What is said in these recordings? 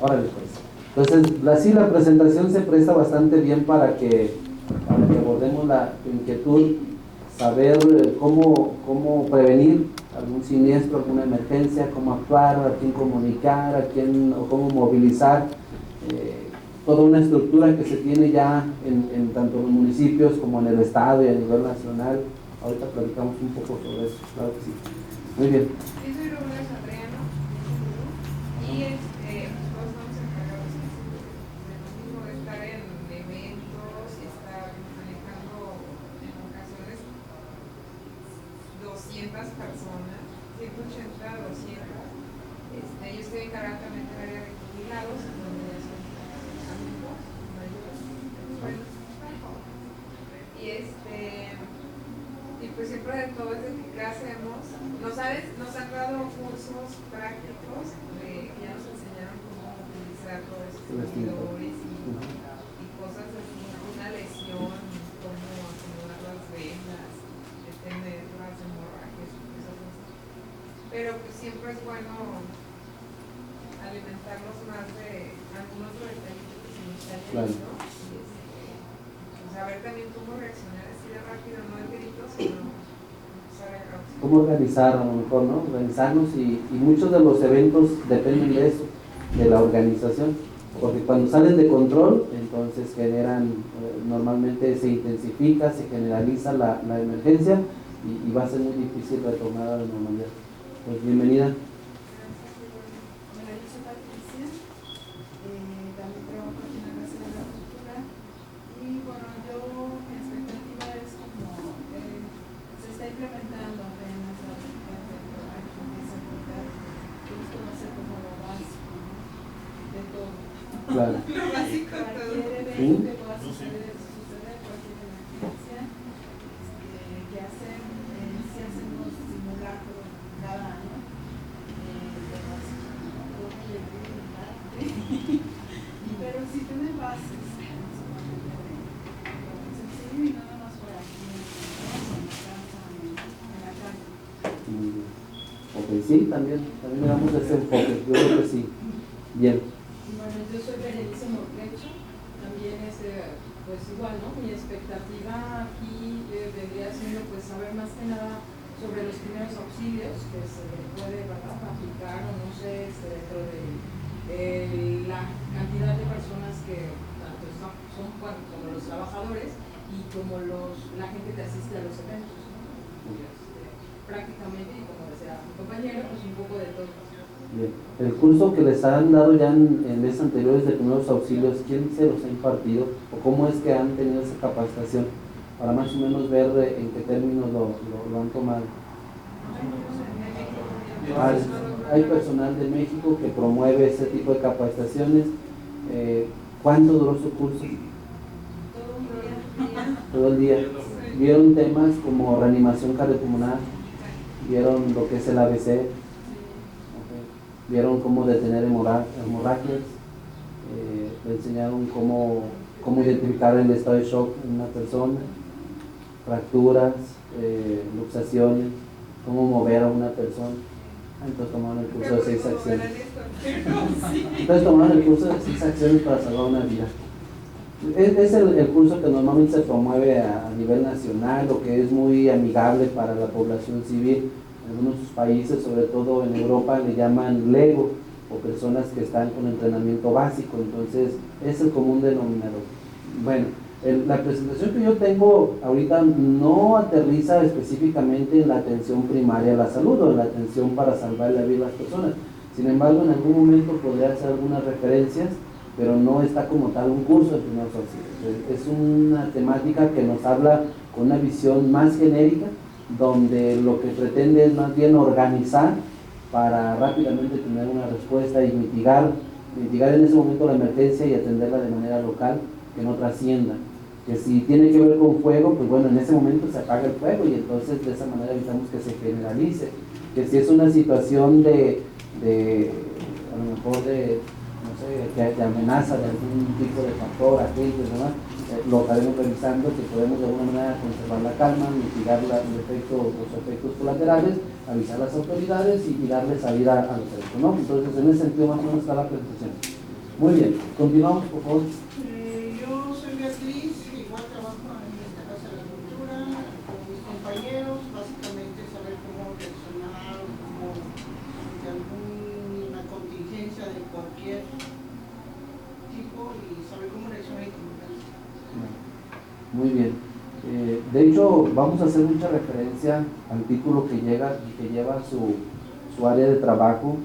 Órale, pues. Entonces, así la presentación se presta bastante bien para que abordemos la inquietud, saber cómo prevenir algún siniestro, alguna emergencia, cómo actuar, a quién comunicar, o cómo movilizar toda una estructura que se tiene ya en tanto en los municipios como en el estado y a nivel nacional. Ahorita platicamos un poco sobre eso, claro que sí. Muy bien. Yo soy Robles Adriano y pues todos estamos encargados de lo mismo, de estar en eventos y estar manejando en ocasiones 200 personas, 180, 200. Yo estoy encargada también del área de jubilados, en donde son amigos mayores. Bueno, y pues siempre de todo es de qué hacemos. Nos han dado cursos prácticos que ya nos enseñaron cómo utilizar todos estos medidores y cosas así, una lesión, cómo acomodar las vendas, detener las hemorragias, cosas así. Pero pues siempre es bueno alimentarnos más de algunos detallitos que se nos salen, claro, ¿no? Y saber también cómo reaccionar así de rápido, no el grito, sino cómo organizar, a lo mejor, ¿no? Organizarnos y muchos de los eventos dependen de eso, de la organización, porque cuando salen de control, entonces generan, normalmente se intensifica, se generaliza la emergencia y va a ser muy difícil retomar a la normalidad. Pues bienvenida. Claro. Lo básico todo. ¿Sí? Que pueda suceder cualquier emergencia, que hacen, si hacemos simulacros cada año, pero sí tienen bases, sencillo y nada más por aquí, en la calle. Ok, sí, también le damos ese enfoque, yo creo que sí. Bien. Bueno, yo soy Berenice Morquecho, también pues igual, ¿no? Mi expectativa aquí vendría siendo pues saber más que nada sobre los primeros auxilios que se puede, ¿verdad?, aplicar, o no sé, dentro de la cantidad de personas que tanto son como los trabajadores y como la gente que asiste a los eventos, ¿no? Prácticamente, y como decía mi compañero, pues un poco de todo. Bien. El curso que les han dado ya en meses anteriores de primeros auxilios, ¿quién se los ha impartido o cómo es que han tenido esa capacitación para más o menos ver en qué términos lo han tomado? Hay personal de México que promueve ese tipo de capacitaciones. ¿Cuánto duró su curso? Todo el día. ¿Vieron temas como reanimación cardiopulmonar? ¿Vieron lo que es el ABC? ¿Vieron cómo detener hemorragias? Le enseñaron cómo identificar el estado de shock en una persona, fracturas, luxaciones, cómo mover a una persona. Entonces tomaron el curso de 6 acciones. Entonces tomaron el curso de 6 acciones para salvar una vida. Es el curso que normalmente se promueve a nivel nacional, o que es muy amigable para la población civil. En algunos países, sobre todo en Europa, le llaman LEGO, o personas que están con entrenamiento básico. Entonces es el común denominador. Bueno, la presentación que yo tengo ahorita no aterriza específicamente en la atención primaria a la salud o en la atención para salvar la vida de las personas. Sin embargo, en algún momento podría hacer algunas referencias, pero no está como tal un curso de primeros auxilios. Es una temática que nos habla con una visión más genérica, donde lo que pretende es más bien organizar para rápidamente tener una respuesta y mitigar en ese momento la emergencia y atenderla de manera local, que no trascienda. Que si tiene que ver con fuego, pues bueno, en ese momento se apaga el fuego y entonces de esa manera evitamos que se generalice. Que si es una situación de a lo mejor de, no sé, de amenaza de algún tipo de factor, agentes, ¿verdad? Lo estaremos revisando, que podemos de alguna manera conservar la calma, mitigar los efectos colaterales, avisar a las autoridades y darle salida a los eventos, ¿no? Entonces, en ese sentido, más o menos está la presentación. Muy bien, continuamos, por favor. Yo soy Beatriz, igual trabajo en esta Casa de la Cultura con mis compañeros, básicamente saber cómo reaccionar, cómo ante alguna contingencia de cualquier tipo y saber cómo reaccionar y comunicarse. Muy bien. De hecho, vamos a hacer mucha referencia al título que lleva su área de trabajo,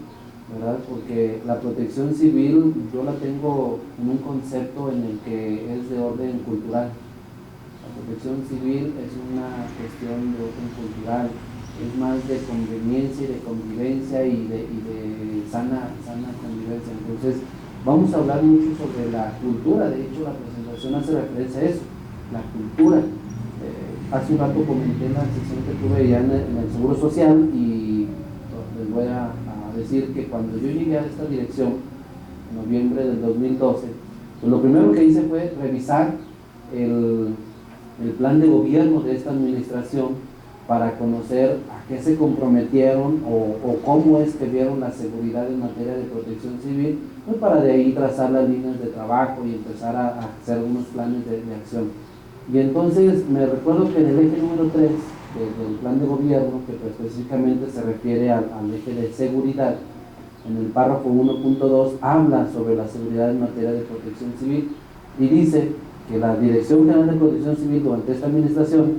¿verdad? Porque la protección civil yo la tengo en un concepto en el que es de orden cultural. La protección civil es una cuestión de orden cultural, es más de conveniencia y de convivencia y de sana convivencia. Entonces, vamos a hablar mucho sobre la cultura. De hecho, la presentación hace referencia a eso, la cultura. Hace un rato comenté en la sesión que tuve ya en el Seguro Social y les voy a decir que cuando yo llegué a esta dirección, en noviembre del 2012, pues lo primero que hice fue revisar el plan de gobierno de esta administración para conocer a qué se comprometieron o cómo es que vieron la seguridad en materia de protección civil, pues para de ahí trazar las líneas de trabajo y empezar a hacer algunos planes de acción. Y entonces me recuerdo que en el eje número 3 del plan de gobierno, que pues específicamente se refiere al eje de seguridad, en el párrafo 1.2 habla sobre la seguridad en materia de protección civil y dice que la Dirección General de Protección Civil durante esta administración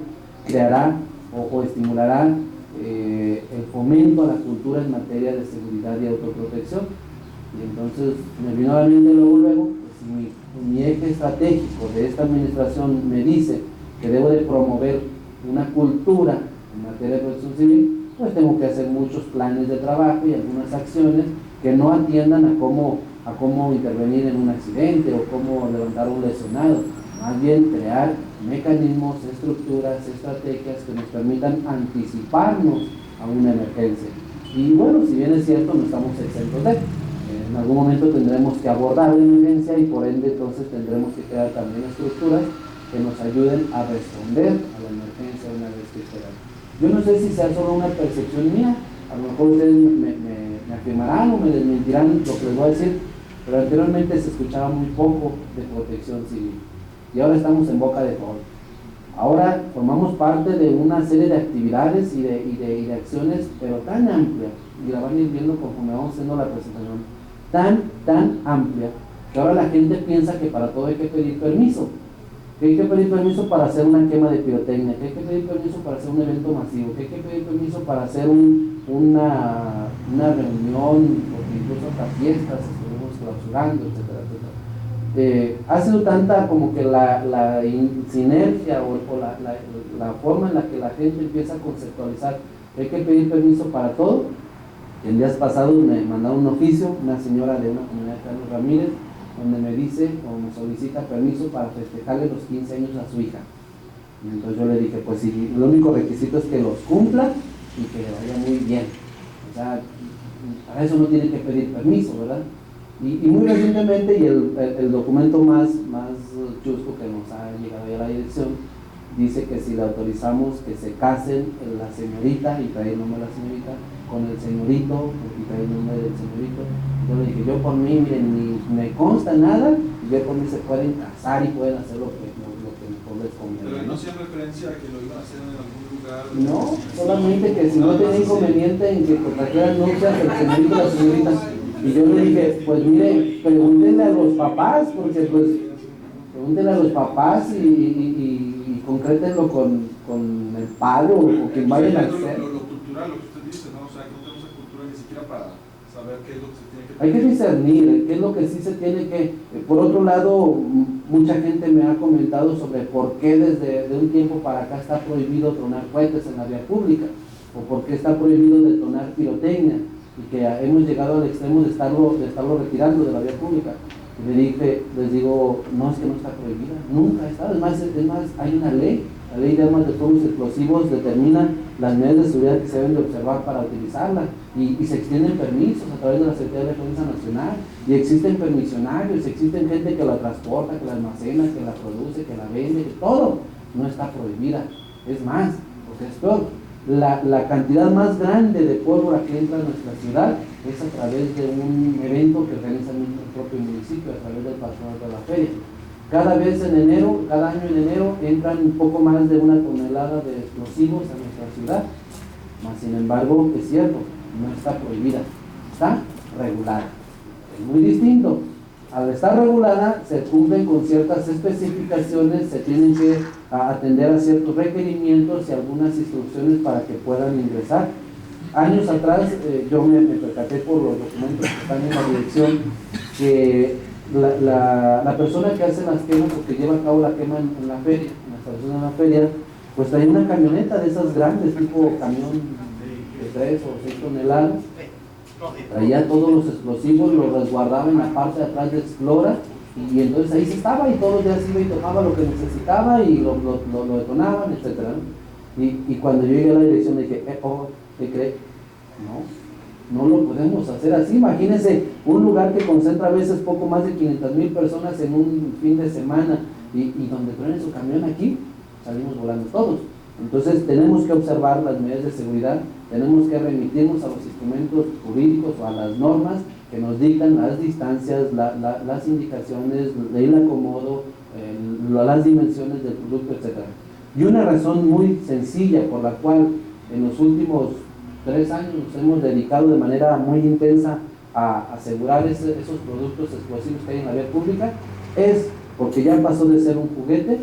creará o estimulará el fomento a la cultura en materia de seguridad y autoprotección. Y entonces me vino a la mente luego, pues, mi eje estratégico de esta administración me dice que debo de promover una cultura en materia de protección civil, pues tengo que hacer muchos planes de trabajo y algunas acciones que no atiendan a cómo intervenir en un accidente o cómo levantar un lesionado, más bien crear mecanismos, estructuras, estrategias que nos permitan anticiparnos a una emergencia. Y bueno, si bien es cierto, no estamos exentos de en algún momento tendremos que abordar la emergencia y por ende entonces tendremos que crear también estructuras que nos ayuden a responder a la emergencia una vez que se da. Yo no sé si sea solo una percepción mía, a lo mejor ustedes me afirmarán o me desmentirán lo que les voy a decir, pero anteriormente se escuchaba muy poco de protección civil y ahora estamos en boca de todos. Ahora formamos parte de una serie de actividades y de acciones, pero tan amplias, y la van a ir viendo conforme vamos haciendo la presentación, tan amplia, que ahora la gente piensa que para todo hay que pedir permiso, que hay que pedir permiso para hacer una quema de pirotecnia, que hay que pedir permiso para hacer un evento masivo, que hay que pedir permiso para hacer una reunión, o incluso hasta fiestas, estuvimos clausurando, etcétera, etcétera. Ha sido tanta como que la sinergia o la forma en la que la gente empieza a conceptualizar que hay que pedir permiso para todo. En días pasados me mandaron un oficio, una señora de una comunidad de Carlos Ramírez, donde me dice o me solicita permiso para festejarle los 15 años a su hija. Y entonces yo le dije, pues sí, el único requisito es que los cumpla y que le vaya muy bien. O sea, para eso no tiene que pedir permiso, ¿verdad? Y muy recientemente, y el documento más chusco que nos ha llegado ya a la dirección, dice que si le autorizamos que se casen la señorita, y trae el nombre de la señorita, con el señorito, y trae el nombre del señorito. Yo le dije, yo por mí, miren, ni me consta nada, y yo por mí se pueden casar y pueden hacer lo que mejor les conviene. Pero no hacían referencia a que lo iban a hacer en algún lugar. No, solamente que si no tenía inconveniente en que contrajeran nupcias el señorito y la señorita. Y yo le dije, pues mire, pregúntenle a los papás, porque pues pregúntenle a los papás y concrétenlo con el padre o quien vayan a hacer. Lo cultural, lo que usted dice, ¿no? O sea, que no tenemos esa cultura ni siquiera para saber qué es lo que se tiene que... Hay que discernir qué es lo que sí se tiene que... Por otro lado, mucha gente me ha comentado sobre por qué desde un tiempo para acá está prohibido tronar cohetes en la vía pública, o por qué está prohibido detonar pirotecnia, y que hemos llegado al extremo de estarlo retirando de la vía pública. Y les digo, no, es que no está prohibida, nunca ha estado. Es más, hay una ley, la ley de armas de fuego y explosivos determina las medidas de seguridad que se deben de observar para utilizarla, y se extienden permisos a través de la Secretaría de Defensa Nacional, y existen permisionarios, existen gente que la transporta, que la almacena, que la produce, que la vende, que todo no está prohibida. Es más, porque es peor, la cantidad más grande de pólvora que entra a nuestra ciudad es a través de un evento que organiza nuestro propio municipio. municipio a través del patrón de la feria. Cada vez en enero, cada año en enero, entran un poco más de 1 tonelada de explosivos a nuestra ciudad. Mas, sin embargo, es cierto, no está prohibida, está regulada. Es muy distinto. Al estar regulada, se cumplen con ciertas especificaciones, se tienen que atender a ciertos requerimientos y algunas instrucciones para que puedan ingresar. Años atrás, yo me percaté por los documentos que están en la dirección que la persona que hace las quemas o que lleva a cabo la quema en la feria, en la instalación de la feria, pues traía una camioneta de esas grandes, tipo camión de 3 o 6 toneladas, traía todos los explosivos, los resguardaba en la parte de atrás de Explora, y entonces ahí se estaba y todos los días iba y tomaba lo que necesitaba y lo detonaban, etc. Y cuando yo llegué a la dirección dije, ¿qué cree? No lo podemos hacer así. Imagínense un lugar que concentra a veces poco más de 500,000 personas en un fin de semana y donde traen su camión aquí, salimos volando todos. Entonces tenemos que observar las medidas de seguridad, tenemos que remitirnos a los instrumentos jurídicos o a las normas que nos dictan las distancias, las indicaciones, el acomodo, las dimensiones del producto, etc. Y una razón muy sencilla por la cual en los últimos 3 años nos hemos dedicado de manera muy intensa a asegurar esos productos explosivos que hay en la vía pública es porque ya pasó de ser un juguete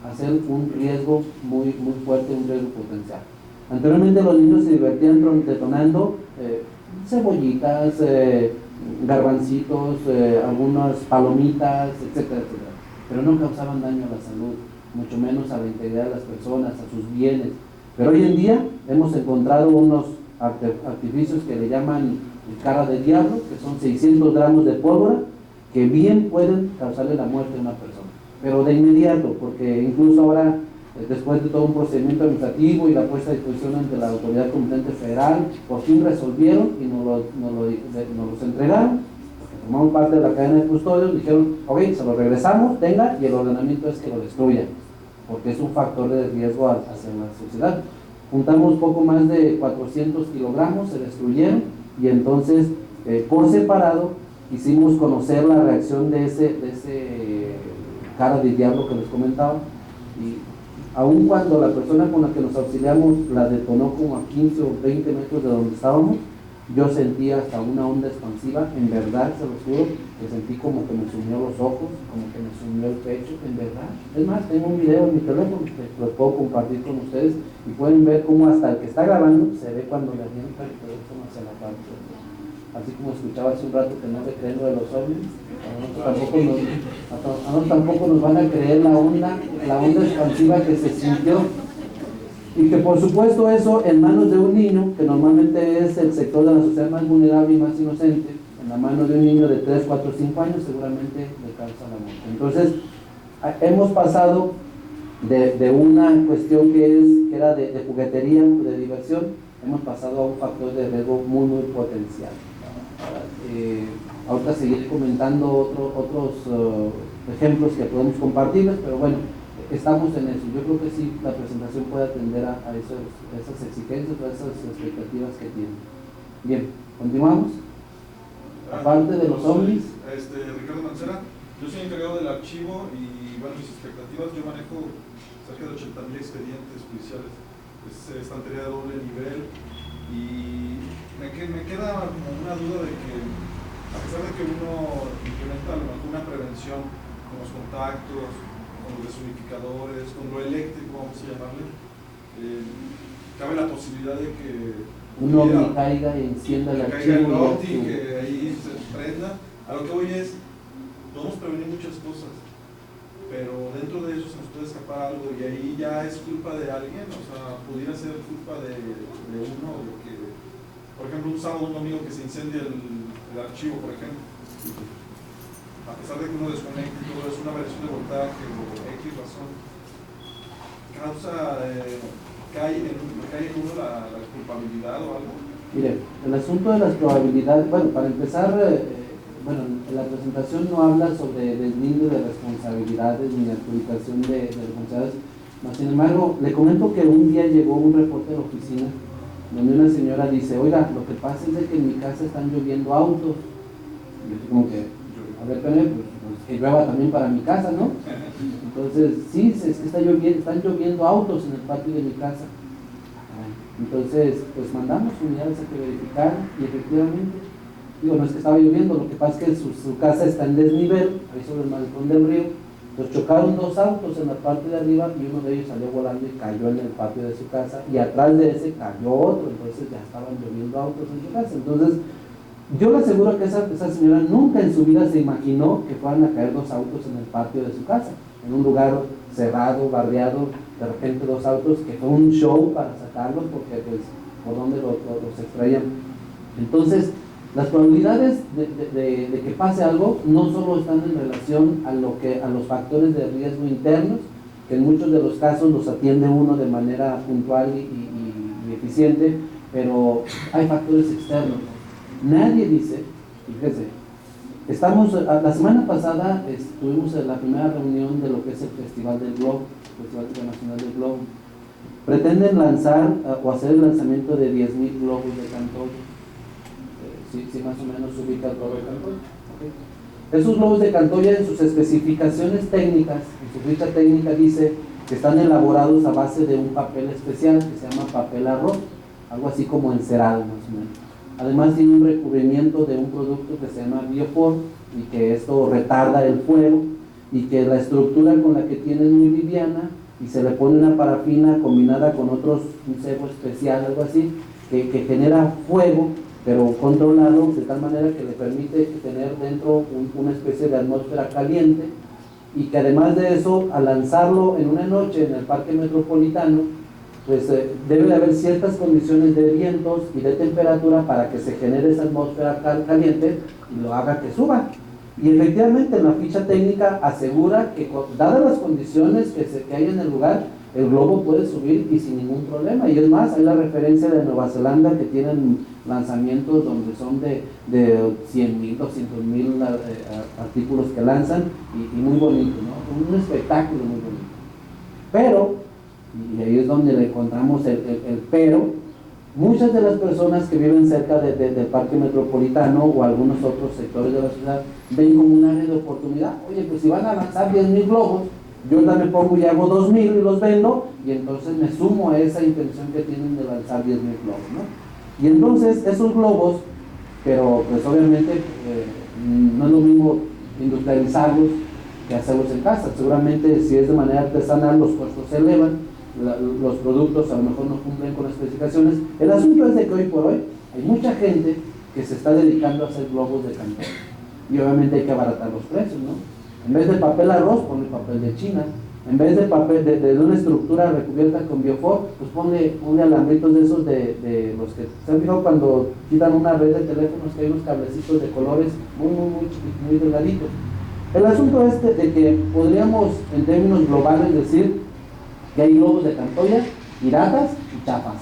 a ser un riesgo muy fuerte, un riesgo potencial. Anteriormente los niños se divertían detonando cebollitas, garbancitos, algunas palomitas, etcétera, etcétera, pero no causaban daño a la salud, mucho menos a la integridad de las personas, a sus bienes. Pero hoy en día hemos encontrado unos artificios que le llaman cara de diablo, que son 600 gramos de pólvora, que bien pueden causarle la muerte a una persona, pero de inmediato, porque incluso ahora, después de todo un procedimiento administrativo y la puesta a disposición ante la autoridad competente federal, por fin resolvieron y nos los entregaron, porque formamos parte de la cadena de custodios, dijeron, ok, se lo regresamos, tenga, y el ordenamiento es que lo destruyan, porque es un factor de riesgo hacia la sociedad. Juntamos poco más de 400 kilogramos, se destruyeron, y entonces, por separado, hicimos conocer la reacción de ese cara de diablo que les comentaba, y aun cuando la persona con la que nos auxiliamos la detonó como a 15 o 20 metros de donde estábamos, yo sentí hasta una onda expansiva, en verdad, se los juro, que sentí como que me sumió los ojos, como que me sumió el pecho, en verdad. Es más, tengo un video en mi teléfono que lo puedo compartir con ustedes y pueden ver cómo hasta el que está grabando se ve cuando le avienta el teléfono hacia la parte. Así como escuchaba hace un rato que no se creen lo de los ovnis, a nosotros tampoco nos van a creer la onda expansiva que se sintió. Y que por supuesto eso en manos de un niño, que normalmente es el sector de la sociedad más vulnerable y más inocente, en la mano de un niño de 3, 4, 5 años, seguramente le causa la muerte. Entonces, hemos pasado de una cuestión que era de juguetería, de diversión, hemos pasado a un factor de riesgo muy potencial. Ahorita seguiré comentando otros ejemplos que podemos compartirles, pero bueno, estamos en eso. Yo creo que sí, la presentación puede atender a esas exigencias, a esas expectativas que tienen. Bien, continuamos. Aparte de los ovnis. Ricardo Mancera, yo soy encargado del archivo y bueno, mis expectativas, yo manejo cerca de 80,000 expedientes judiciales, es estantería de doble nivel y me queda como una duda de que a pesar de que uno implementa a lo mejor una prevención con los contactos, con los desunificadores, con lo eléctrico, vamos a llamarle, cabe la posibilidad de que un ovni caiga y encienda el archivo y que ahí se prenda. A lo que voy es, podemos prevenir muchas cosas, pero dentro de eso se nos puede escapar algo y ahí ya es culpa de alguien, o sea, pudiera ser culpa de uno, de que, por ejemplo, un sábado un domingo que se incendia el archivo, por ejemplo. A pesar de que uno desconecte y todo es una variación de voltaje o X razón, ¿cae en uno la culpabilidad o algo? Mire, el asunto de las probabilidades, bueno, para empezar, la presentación no habla sobre deslinde de responsabilidades ni adjudicación de responsabilidades, sin embargo, le comento que un día llegó un reporte de la oficina donde una señora dice, oiga, lo que pasa es de que en mi casa están lloviendo autos. Y yo como que, a ver, pues, que llueva también para mi casa, ¿no? Entonces, sí, es que están lloviendo autos en el patio de mi casa. Entonces, pues mandamos unidades a que verificaran y efectivamente, digo, no es que estaba lloviendo, lo que pasa es que su casa está en desnivel, ahí sobre el malecón del río. Entonces chocaron dos autos en la parte de arriba y uno de ellos salió volando y cayó en el patio de su casa, y atrás de ese cayó otro, entonces ya estaban lloviendo autos en su casa. Entonces, yo le aseguro que esa señora nunca en su vida se imaginó que fueran a caer dos autos en el patio de su casa, en un lugar cerrado, barriado, de repente dos autos, que fue un show para sacarlos porque pues por donde los extraían. Entonces, las probabilidades de que pase algo no solo están en relación a los factores de riesgo internos, que en muchos de los casos los atiende uno de manera puntual y eficiente, pero hay factores externos. Nadie dice, fíjese, la semana pasada estuvimos en la primera reunión de lo que es el Festival del Globo, Festival Internacional del Globo. Pretenden lanzar o hacer el lanzamiento de 10,000 globos de Cantoya. Si más o menos se ubica el globo de Cantoya. Okay. Esos globos de Cantoya, en sus especificaciones técnicas, en su ficha técnica dice que están elaborados a base de un papel especial que se llama papel arroz, algo así como encerado más o menos. Además tiene un recubrimiento de un producto que se llama Biofor, y que esto retarda el fuego, y que la estructura con la que tiene es muy liviana, y se le pone una parafina combinada con un cebo especial, algo así, que genera fuego, pero controlado, de tal manera que le permite tener dentro una especie de atmósfera caliente, y que además de eso, al lanzarlo en una noche en el Parque Metropolitano, pues debe de haber ciertas condiciones de vientos y de temperatura para que se genere esa atmósfera caliente y lo haga que suba. Y efectivamente en la ficha técnica asegura que dadas las condiciones que hay en el lugar, el globo puede subir y sin ningún problema. Y es más, hay la referencia de Nueva Zelanda, que tienen lanzamientos donde son de 100,000, 200,000 artículos que lanzan, y muy bonito, ¿no? Un espectáculo muy bonito. Pero, y ahí es donde le encontramos el pero, muchas de las personas que viven cerca del Parque Metropolitano o algunos otros sectores de la ciudad ven como un área de oportunidad. Oye, pues si van a lanzar 10,000 globos, yo me pongo y hago 2,000 y los vendo, y entonces me sumo a esa intención que tienen de lanzar 10,000 globos, ¿no? Y entonces esos globos, pero pues obviamente no es lo mismo industrializarlos que hacerlos en casa. Seguramente si es de manera artesanal los costos se elevan, los productos a lo mejor no cumplen con las especificaciones. El asunto es de que hoy por hoy hay mucha gente que se está dedicando a hacer globos de Cantoya, y obviamente hay que abaratar los precios, ¿no? En vez de papel arroz, ponle papel de China. En vez de papel de una estructura recubierta con Biofor, pues ponle alambritos de esos de los que se han fijado cuando quitan una red de teléfonos, que hay unos cablecitos de colores muy delgaditos. El asunto es de que podríamos en términos globales decir que hay globos de Cantoya, piratas y chafas.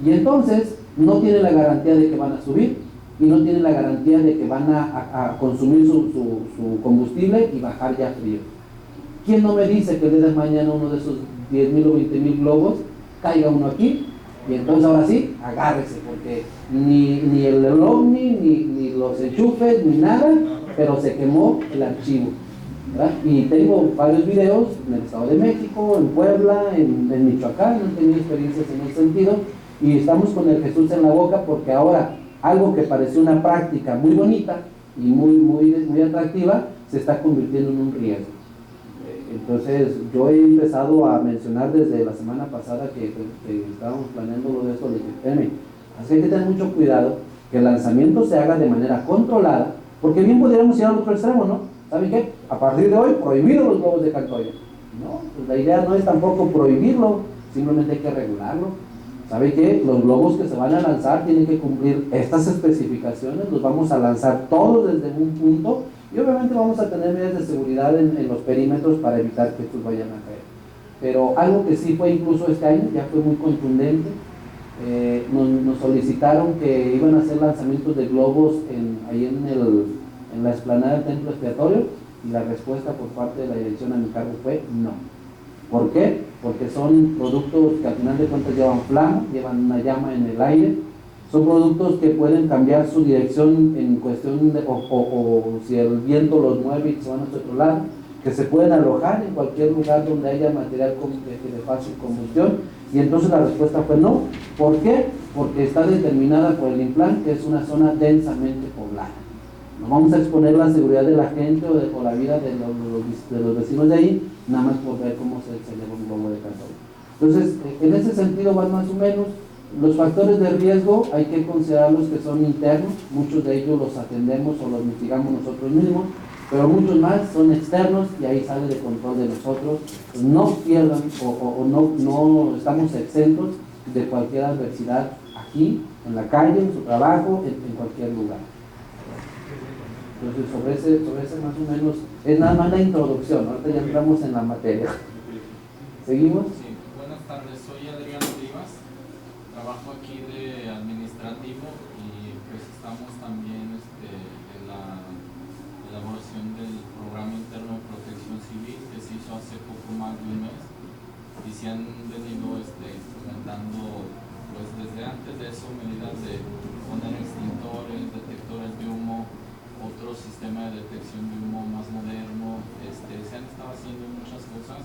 Y entonces no tienen la garantía de que van a subir, y no tienen la garantía de que van a consumir su combustible y bajar ya frío. ¿Quién no me dice que el día de mañana uno de esos 10,000 o 20,000 globos caiga uno aquí? Y entonces ahora sí, agárrese, porque ni el ovni, ni los enchufes, ni nada, pero se quemó el archivo, ¿verdad? Y tengo varios videos en el Estado de México, en Puebla, en Michoacán, no he tenido experiencias en ese sentido, y estamos con el Jesús en la boca, porque ahora algo que pareció una práctica muy bonita y muy atractiva se está convirtiendo en un riesgo. Entonces yo he empezado a mencionar desde la semana pasada que estábamos planeando lo de esto, de que así que hay que tener mucho cuidado que el lanzamiento se haga de manera controlada, porque bien podríamos ir al otro extremo, ¿no? ¿Saben qué? A partir de hoy, prohibido los globos de Cantoya. No, pues la idea no es tampoco prohibirlo, simplemente hay que regularlo. ¿Sabe qué? Los globos que se van a lanzar tienen que cumplir estas especificaciones, los vamos a lanzar todos desde un punto, y obviamente vamos a tener medidas de seguridad en los perímetros para evitar que estos vayan a caer. Pero algo que sí fue incluso este año, ya fue muy contundente, nos solicitaron que iban a hacer lanzamientos de globos ahí en la explanada del Templo Expiatorio, y la respuesta por parte de la dirección a mi cargo fue no. ¿Por qué? Porque son productos que al final de cuentas llevan flama, llevan una llama en el aire, Son productos que pueden cambiar su dirección en cuestión de, o si el viento los mueve y se van hacia otro lado, que se pueden alojar en cualquier lugar donde haya material de fácil combustión. Y entonces la respuesta fue no. ¿Por qué? Porque está determinada por el INPLAN, que es una zona densamente poblada. No vamos a exponer la seguridad de la gente o la vida de los vecinos de ahí, nada más por ver cómo se lleva un globo de cartón. Entonces, en ese sentido van más o menos. Los factores de riesgo hay que considerarlos que son internos, muchos de ellos los atendemos o los mitigamos nosotros mismos, pero muchos más son externos y ahí sale de control de nosotros. No pierdan o no estamos exentos de cualquier adversidad aquí, en la calle, en su trabajo, en cualquier lugar. Entonces sobre ese más o menos es nada más la introducción. Ahorita ya entramos en la materia. ¿Seguimos? Sí, buenas tardes, soy Adrián Rivas, trabajo aquí de administrativo y pues estamos también en la elaboración del programa interno de protección civil que se hizo hace poco más de un mes y se han venido implementando pues desde antes de eso medidas de poner extintores, detectores de humo, otro sistema de detección de humo más moderno. Se han estado haciendo muchas cosas,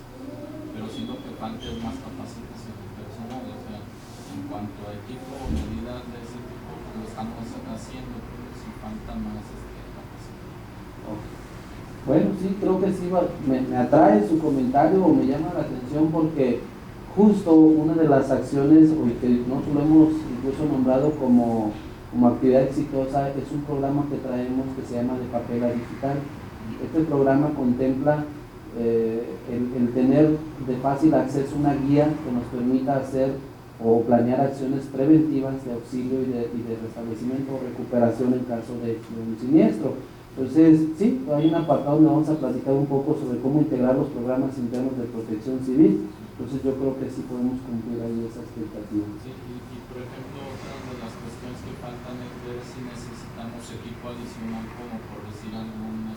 pero siento que falta más capacitación de personal, o sea, en cuanto a equipo o medidas de ese tipo, lo estamos haciendo, pero sí falta más capacidad. Bueno, sí, creo que sí, me atrae su comentario o me llama la atención porque justo una de las acciones que nosotros lo hemos incluso nombrado como actividad exitosa es un programa que traemos que se llama de papel a digital. Este programa contempla el tener de fácil acceso una guía que nos permita hacer o planear acciones preventivas de auxilio y de restablecimiento o recuperación en caso de un siniestro. Entonces, sí, hay un apartado donde vamos a platicar un poco sobre cómo integrar los programas internos de protección civil. Entonces yo creo que sí podemos cumplir ahí esa expectativa. Sí, y por ejemplo, otra de las cuestiones que faltan es ver si necesitamos equipo adicional, como por decir algún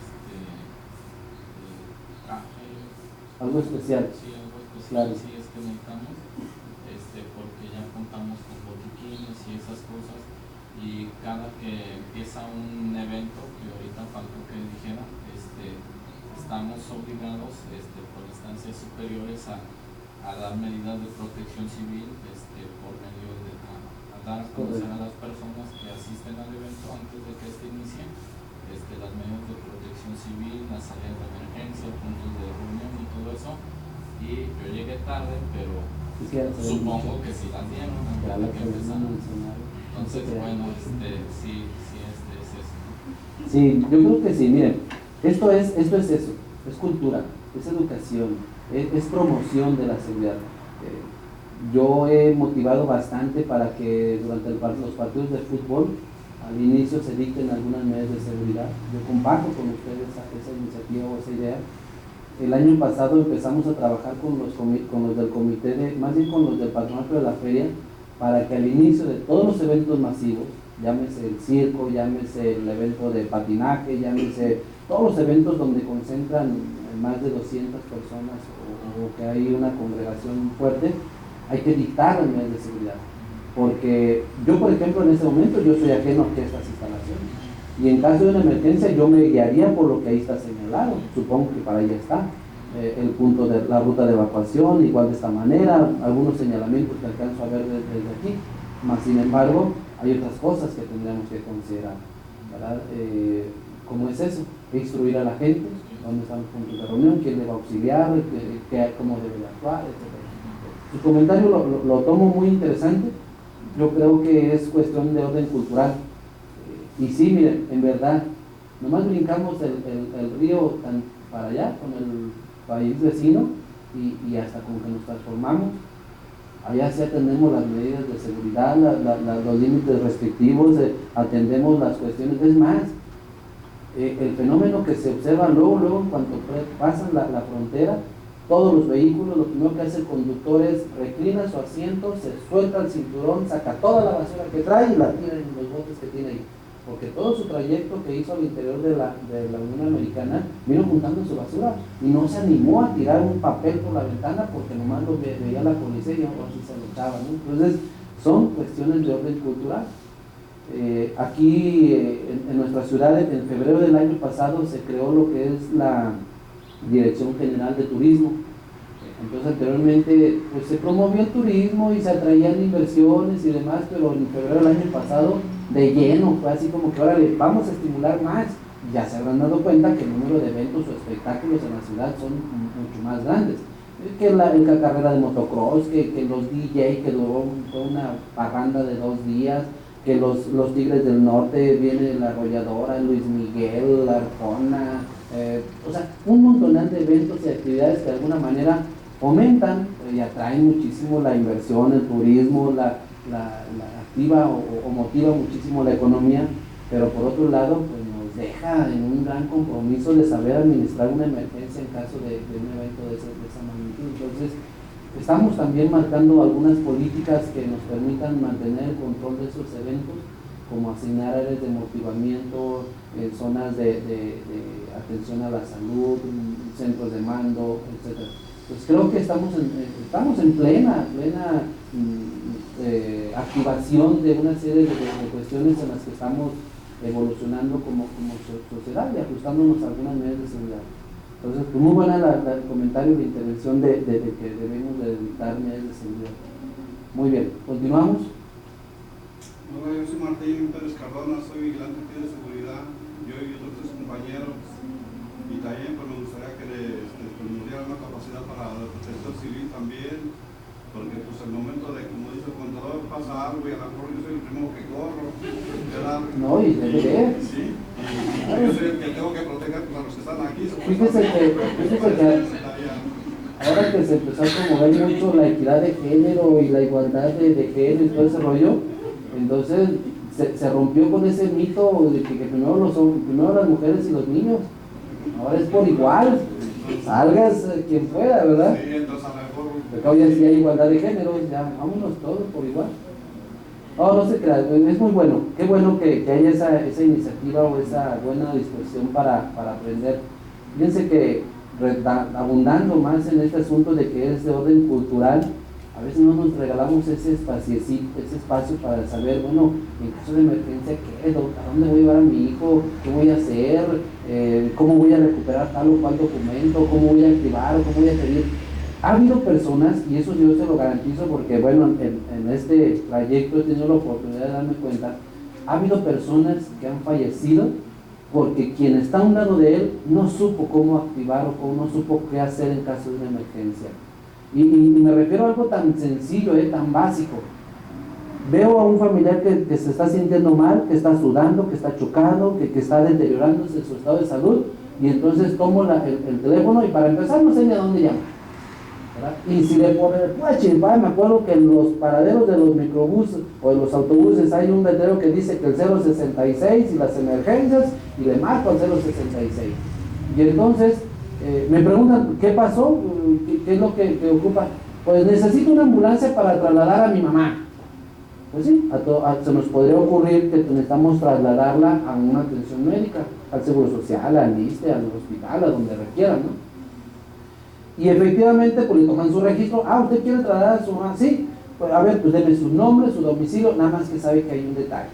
traje. Algo especial. Sí, algo especial, claro. sí, es que necesitamos, porque ya contamos con botiquines y esas cosas, y cada que empieza un evento, que ahorita faltó que dijera, estamos obligados por instancias superiores a dar medidas de protección civil por medio de a dar a conocer a las personas que asisten al evento antes de que inicie las medidas de protección civil, las salidas de emergencia, puntos de reunión y todo eso. Y yo llegué tarde, pero supongo que sí las dieron antes de que empezaron. Entonces, bueno, sí, es eso. Sí, yo creo que sí. Miren, esto es eso, es cultura, es educación, es promoción de la seguridad. Yo he motivado bastante para que durante los partidos de fútbol al inicio se dicten algunas medidas de seguridad. Yo comparto con ustedes esa iniciativa o esa idea. El año pasado empezamos a trabajar con los del comité, más bien con los del patronato de la feria, para que al inicio de todos los eventos masivos, llámese el circo, llámese el evento de patinaje, llámese todos los eventos donde concentran más de 200 personas o que hay una congregación fuerte, hay que dictar las medidas de seguridad. Porque yo, por ejemplo, en este momento yo soy ajeno a estas instalaciones y en caso de una emergencia yo me guiaría por lo que ahí está señalado. Supongo que para allá está el punto de la ruta de evacuación, igual de esta manera, algunos señalamientos que alcanzo a ver desde aquí, más sin embargo hay otras cosas que tendríamos que considerar, ¿verdad? ¿Cómo es eso? Instruir a la gente, dónde están los puntos de reunión, quién le va a auxiliar, cómo debe actuar, etc. Su comentario lo tomo muy interesante. Yo creo que es cuestión de orden cultural. Y sí, miren, en verdad, nomás brincamos el río para allá, con el país vecino, y hasta como que nos transformamos. Allá sí atendemos las medidas de seguridad, los límites restrictivos, atendemos las cuestiones. Es más, el fenómeno que se observa luego en cuanto pasan la frontera, todos los vehículos, lo primero que hace el conductor es reclina su asiento, se suelta el cinturón, saca toda la basura que trae y la tira en los botes que tiene ahí. Porque todo su trayecto que hizo al interior de la Unión Americana vino juntando su basura y no se animó a tirar un papel por la ventana porque nomás lo veía la policía y así se lo echaba, ¿no? Entonces son cuestiones de orden cultural. Aquí en nuestra ciudad, en febrero del año pasado, se creó lo que es la Dirección General de Turismo. Entonces anteriormente pues se promovió el turismo y se atraían inversiones y demás, pero en febrero del año pasado de lleno, fue así como que ahora vamos a estimular más. Ya se habrán dado cuenta que el número de eventos o espectáculos en la ciudad son mucho más grandes. Que la carrera de motocross, que los DJ, que duró toda una parranda de 2 días, que los Tigres del Norte, viene la Arrolladora, Luis Miguel, la Arjona, o sea, un montón de eventos y actividades que de alguna manera fomentan y atraen muchísimo la inversión, el turismo, la activa o motiva muchísimo la economía, pero por otro lado pues nos deja en un gran compromiso de saber administrar una emergencia en caso de un evento de esa magnitud. Entonces estamos también marcando algunas políticas que nos permitan mantener el control de esos eventos, como asignar áreas de motivamiento, zonas de atención a la salud, centros de mando, etc. Pues creo que estamos en plena activación de una serie de cuestiones en las que estamos evolucionando como sociedad y ajustándonos a algunas medidas de seguridad. Entonces, pues muy buena el comentario de intervención de que debemos de dedicar medidas de seguridad. Muy bien, continuamos. Hola, yo soy Martín Pérez Cardona, soy vigilante de seguridad, yo y otros 3 compañeros, y también pues me gustaría que nos dieran una capacidad para la protección civil también, porque pues el momento de, como dice el contador, pasa algo y a lo mejor yo soy el primero que corro, ¿verdad? No, y debe. Sí, y yo soy el que tengo que proteger pues, a los que están aquí. Fíjese que ahora que se empezó a promover mucho la equidad de género y la igualdad de género y todo ese rollo, entonces se rompió con ese mito de que primero las mujeres y los niños. Ahora es por igual, salgas quien pueda, ¿verdad? Sí, entonces a lo mejor... Porque hoy sí hay igualdad de género, ya vámonos todos por igual. No se crea, es muy bueno, qué bueno que haya esa iniciativa o esa buena disposición para aprender. Fíjense que abundando más en este asunto de que es de orden cultural, a veces no nos regalamos ese espacio para saber, bueno, en caso de emergencia, ¿qué? ¿A dónde voy a llevar a mi hijo? ¿Qué voy a hacer? ¿Cómo voy a recuperar tal o cual documento? ¿Cómo voy a activar? ¿Cómo voy a pedir? Ha habido personas, y eso yo se lo garantizo porque, bueno, en este trayecto he tenido la oportunidad de darme cuenta, ha habido personas que han fallecido porque quien está a un lado de él no supo cómo activar o no supo qué hacer en caso de una emergencia. Y me refiero a algo tan sencillo, tan básico. Veo a un familiar que se está sintiendo mal, que está sudando, que está chocado, que está deteriorándose su estado de salud, y entonces tomo el teléfono y para empezar no sé ni a dónde llamo, ¿verdad? Y si le pone me acuerdo que en los paraderos de los microbuses o de los autobuses hay un letrero que dice que el 066 y las emergencias, y le marco al 066. Y entonces me preguntan, ¿qué pasó? ¿Qué es lo que ocupa? Pues necesito una ambulancia para trasladar a mi mamá. Pues sí, se nos podría ocurrir que necesitamos trasladarla a una atención médica, al Seguro Social, al ISSSTE, al hospital, a donde requieran, ¿no? Y efectivamente, pues le toman su registro. ¿Usted quiere trasladar a su mamá? Sí, pues a ver, pues deme su nombre, su domicilio, nada más que sabe que hay un detalle.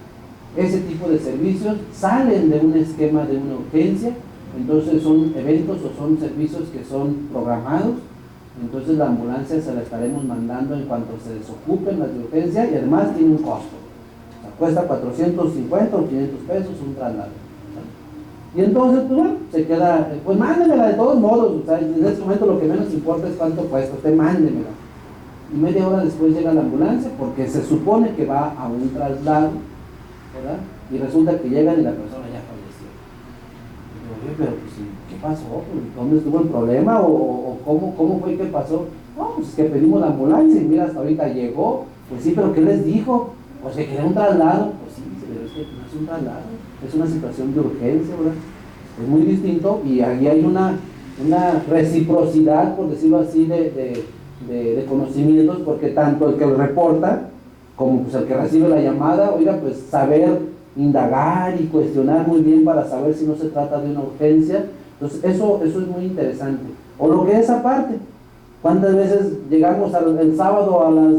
Ese tipo de servicios salen de un esquema de una urgencia. Entonces son eventos o son servicios que son programados, entonces la ambulancia se la estaremos mandando en cuanto se desocupen las de urgencia y además tiene un costo, o sea, cuesta 450 o 500 pesos un traslado, ¿sí? Y entonces pues bueno, se queda, pues mándemela de todos modos, o sea, en este momento lo que menos importa es cuánto cuesta, usted mándemela. Y media hora después llega la ambulancia porque se supone que va a un traslado, ¿verdad? Y resulta que llegan y la persona ya falleció. Pero pues, ¿qué pasó? ¿Dónde estuvo el problema? ¿O cómo fue que pasó? No, pues es que pedimos la ambulancia y mira, hasta ahorita llegó. Pues sí, pero ¿qué les dijo? Pues que quería un traslado. Pues sí, pero es que no es un traslado, es una situación de urgencia, ¿verdad? Es muy distinto y ahí hay una reciprocidad, por decirlo así, de conocimientos, porque tanto el que lo reporta como pues el que recibe la llamada, oiga, pues saber indagar y cuestionar muy bien para saber si no se trata de una urgencia. Entonces eso es muy interesante. O lo que es aparte, ¿cuántas veces llegamos el sábado a las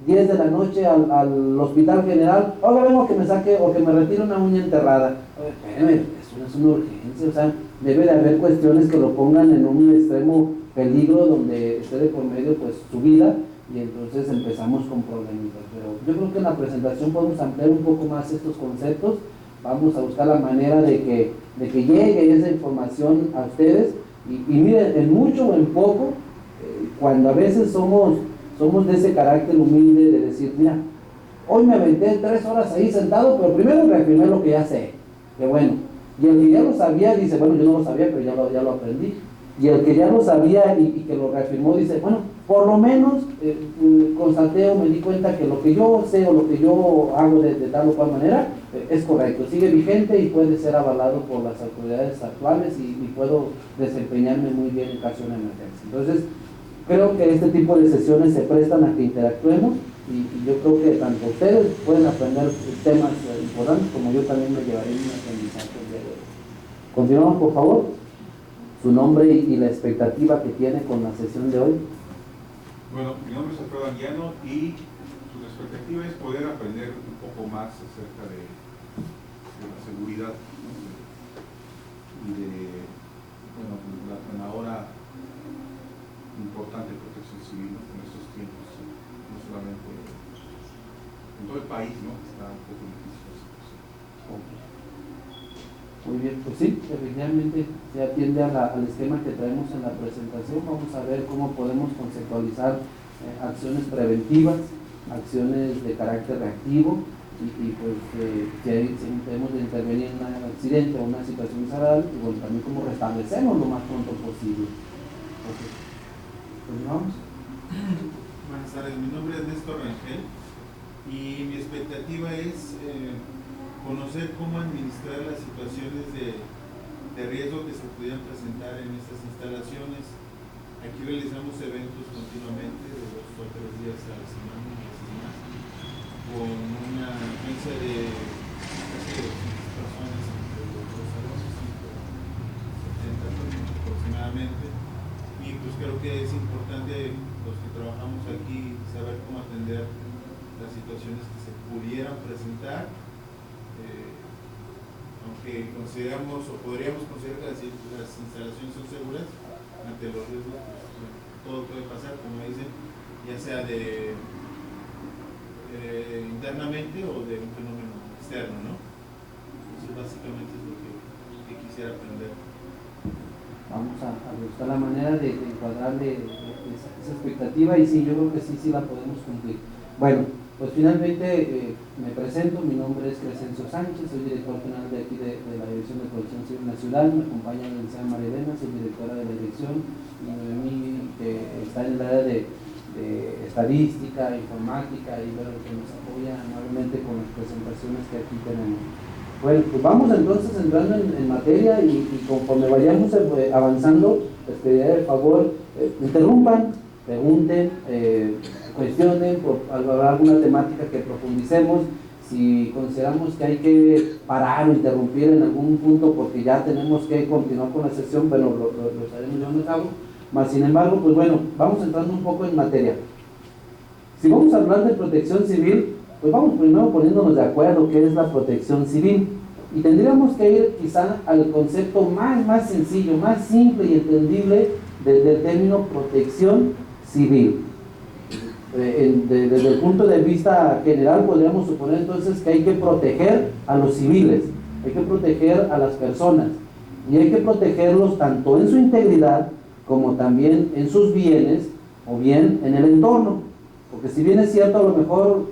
10 de la noche al hospital general, ahora vengo que me saque o que me retire una uña enterrada. Espérame, eso no es una urgencia, o sea, debe de haber cuestiones que lo pongan en un extremo peligro donde esté de por medio pues su vida, y entonces empezamos con problemitas. Pero yo creo que en la presentación podemos ampliar un poco más estos conceptos, vamos a buscar la manera de que llegue esa información a ustedes, y miren, en mucho o en poco, cuando a veces somos de ese carácter humilde de decir, mira, hoy me aventé 3 horas ahí sentado, pero primero reafirmé lo que ya sé, que bueno, y el que ya lo sabía dice, bueno, yo no lo sabía, pero ya lo aprendí, y el que ya lo sabía y que lo reafirmó dice, bueno, por lo menos constaté o me di cuenta que lo que yo sé o lo que yo hago de tal o cual manera es correcto, sigue vigente y puede ser avalado por las autoridades actuales, y puedo desempeñarme muy bien en caso de una emergencia. Entonces, creo que este tipo de sesiones se prestan a que interactuemos, y yo creo que tanto ustedes pueden aprender temas importantes como yo también me llevaré un aprendizaje el día de hoy. Continuamos, por favor. Su nombre y la expectativa que tiene con la sesión de hoy. Bueno, mi nombre es Alfredo Anguiano, y su expectativa es poder aprender un poco más acerca de la seguridad, ¿no? Y de, bueno, la ahora importante protección civil, ¿no? En estos tiempos, no solamente en todo el país, ¿no? Está un poco difícil la situación. Muy bien, pues sí, efectivamente se atiende al esquema que traemos en la presentación. Vamos a ver cómo podemos conceptualizar acciones preventivas, acciones de carácter reactivo, y pues si tenemos de intervenir en un accidente o una situación desagradable, y bueno, también cómo restablecemos lo más pronto posible. Entonces, ¿continuamos? Buenas tardes, mi nombre es Néstor Rangel, y mi expectativa es conocer cómo administrar las situaciones de riesgo que se pudieran presentar en estas instalaciones. Aquí realizamos eventos continuamente de 2 o 3 días a la semana, a veces más, con una frecuencia de casi 200 personas entre los 2 salones, 170 personas aproximadamente. Y pues creo que es importante los que trabajamos aquí saber cómo atender las situaciones que se pudieran presentar. Aunque consideramos o podríamos considerar que las instalaciones son seguras, ante los riesgos pues, todo puede pasar, como dicen, ya sea internamente o de un fenómeno externo, ¿no? Entonces básicamente es lo que quisiera aprender. Vamos a buscar la manera de encuadrarle esa expectativa, y sí, yo creo que sí la podemos cumplir. Bueno, pues finalmente me presento, mi nombre es Crescencio Sánchez, soy director general de aquí de la Dirección de Protección Civil Nacional, me acompaña la licenciada María Elena, soy directora de la dirección, y Noemí, que está en el área de estadística, informática, y bueno, que nos apoya amablemente con las presentaciones que aquí tenemos. Bueno, pues vamos entonces entrando en materia, y conforme vayamos avanzando, les pediría de favor, interrumpan, pregunten, cuestionen por alguna temática que profundicemos. Si consideramos que hay que parar o interrumpir en algún punto porque ya tenemos que continuar con la sesión, bueno, lo estaremos llevando a cabo. Mas sin embargo, pues bueno, vamos entrando un poco en materia. Si vamos a hablar de protección civil, pues vamos primero poniéndonos de acuerdo qué es la protección civil, y tendríamos que ir quizá al concepto más sencillo, más simple y entendible del término protección civil. Desde el punto de vista general podríamos suponer entonces que hay que proteger a los civiles, hay que proteger a las personas, y hay que protegerlos tanto en su integridad como también en sus bienes o bien en el entorno, porque si bien es cierto, a lo mejor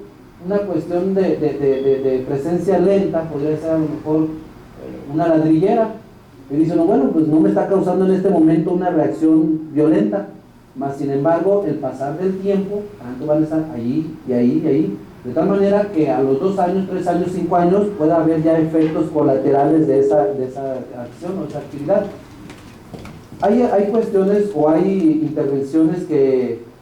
una cuestión de presencia lenta podría ser a lo mejor una ladrillera, y dicen, no, bueno, pues no me está causando en este momento una reacción violenta, mas sin embargo el pasar del tiempo, tanto van a estar allí y ahí y ahí, de tal manera que a los 2 años, 3 años, 5 años pueda haber ya efectos colaterales de esa acción o esa actividad. Hay cuestiones o hay intervenciones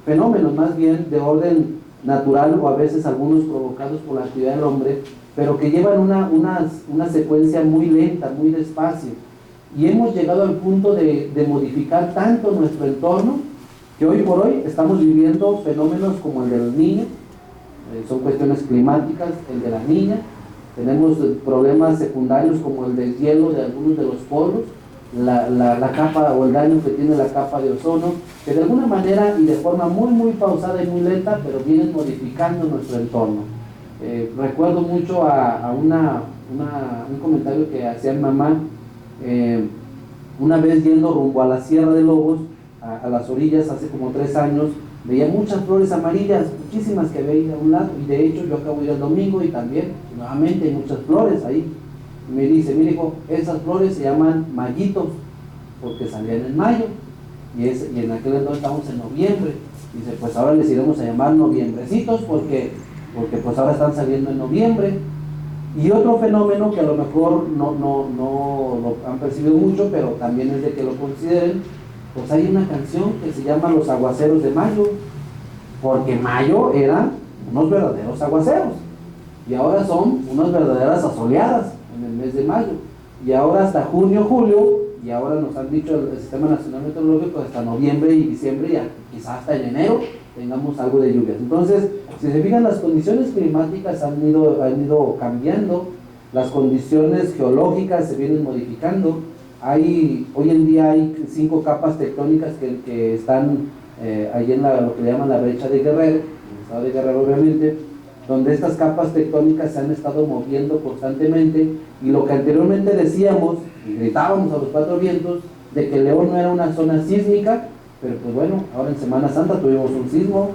fenómenos más bien de orden natural, o a veces algunos provocados por la actividad del hombre, pero que llevan una secuencia muy lenta, muy despacio, y hemos llegado al punto de modificar tanto nuestro entorno que hoy por hoy estamos viviendo fenómenos como el del Niño, son cuestiones climáticas, el de la niña, tenemos problemas secundarios como el del hielo de algunos de los polos, la capa o el daño que tiene la capa de ozono, que de alguna manera y de forma muy pausada y muy lenta, pero vienen modificando nuestro entorno. Recuerdo mucho a un comentario que hacía mi mamá, una vez yendo rumbo a la Sierra de Lobos, a las orillas, hace como 3 años, veía muchas flores amarillas, muchísimas que veía a un lado, y de hecho yo acabo de ir el domingo y también, nuevamente hay muchas flores ahí. Y me dice, mire hijo, esas flores se llaman mayitos, porque salían en mayo, y en aquel entonces estamos en noviembre. Dice, pues ahora les iremos a llamar noviembrecitos, porque pues ahora están saliendo en noviembre. Y otro fenómeno que a lo mejor no lo han percibido mucho, pero también es de que lo consideren, pues hay una canción que se llama Los Aguaceros de Mayo, porque mayo eran unos verdaderos aguaceros, y ahora son unas verdaderas asoleadas en el mes de mayo, y ahora hasta junio, julio, y ahora nos han dicho el Sistema Nacional Meteorológico hasta noviembre y diciembre, y quizás hasta en enero tengamos algo de lluvias. Entonces, si se fijan, las condiciones climáticas han ido cambiando, las condiciones geológicas se vienen modificando. Hoy en día hay 5 capas tectónicas que están ahí en lo que le llaman la brecha de Guerrero, en el estado de Guerrero obviamente, donde estas capas tectónicas se han estado moviendo constantemente, y lo que anteriormente decíamos y gritábamos a los 4 vientos de que León no era una zona sísmica, pero pues bueno, ahora en Semana Santa tuvimos un sismo,